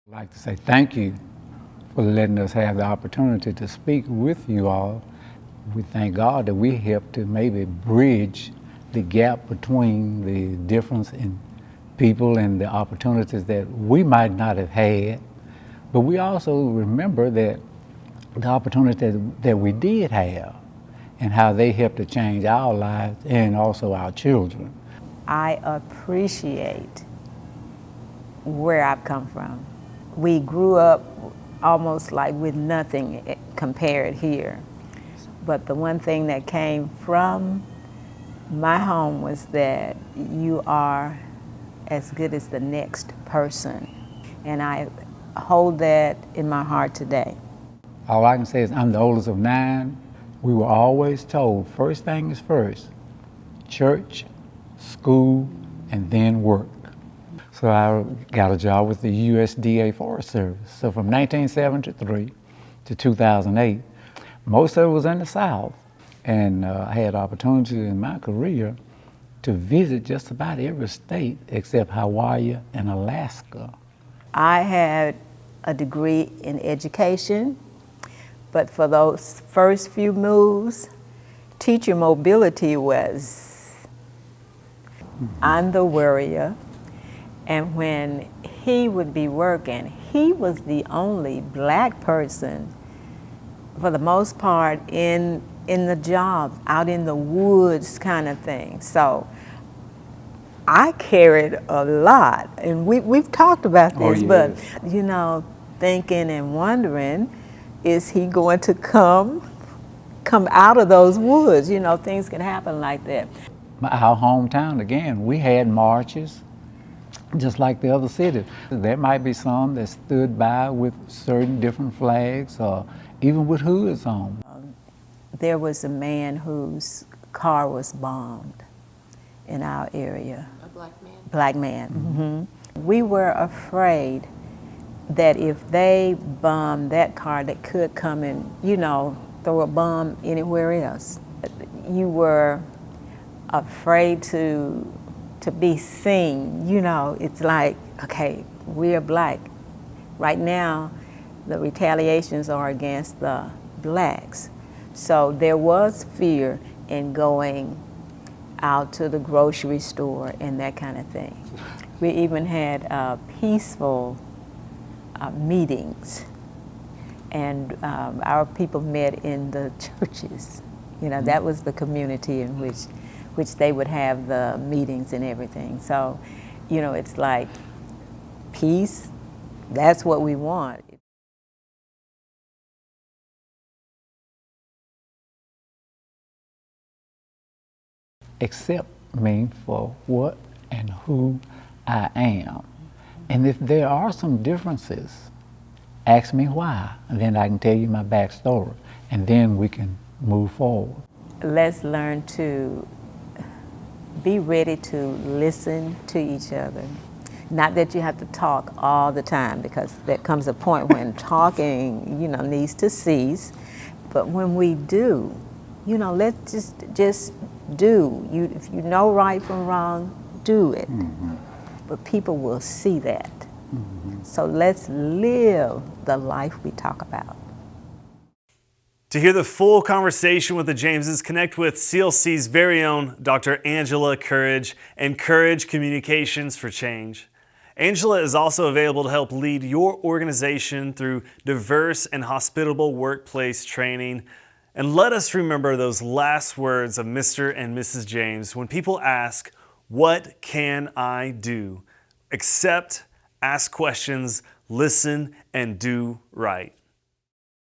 I'd like to say thank you for letting us have the opportunity to speak with you all. We thank God that we helped to maybe bridge the gap between the difference in people and the opportunities that we might not have had. But we also remember that the opportunities that we did have and how they helped to change our lives and also our children. I appreciate where I've come from. We grew up almost like with nothing compared here. But the one thing that came from my home was that you are as good as the next person. And I hold that in my heart today. All I can say is I'm the oldest of 9. We were always told first thing is first, church, school, and then work. So I got a job with the USDA Forest Service. So from 1973 to 2008, most of it was in the South. And I had opportunity in my career to visit just about every state except Hawaii and Alaska. I had a degree in education, but for those first few moves, teacher mobility was, I'm the worrier. And when he would be working, he was the only black person, for the most part, in the job, out in the woods kind of thing. So I carried a lot, and we've talked about this, but you know, thinking and wondering, is he going to come out of those woods? You know, things can happen like that. Our hometown, again, we had marches, just like the other cities. There might be some that stood by with certain different flags or even with hoods on. There was a man whose car was bombed in our area. A black man? Black man. Mm-hmm. We were afraid that if they bombed that car, they could come and, you know, throw a bomb anywhere else. You were afraid to be seen. You know, it's like, okay, we're black. Right now, the retaliations are against the blacks. So there was fear in going out to the grocery store and that kind of thing. We even had peaceful meetings, and our people met in the churches. You know, that was the community in which they would have the meetings and everything. So, you know, it's like peace, that's what we want. Accept me for what and who I am. And if there are some differences, ask me why, and then I can tell you my backstory, and then we can move forward. Let's learn to be ready to listen to each other. Not that you have to talk all the time, because there comes a point when talking, you know, needs to cease. But when we do, you know, let's just do. If you know right from wrong, do it. Mm-hmm. But people will see that. Mm-hmm. So let's live the life we talk about. To hear the full conversation with the Jameses, connect with CLC's very own Dr. Angela Courage and Courage Communications for Change. Angela is also available to help lead your organization through diverse and hospitable workplace training. And let us remember those last words of Mr. and Mrs. James when people ask, "What can I do?" Accept, ask questions, listen, and do right.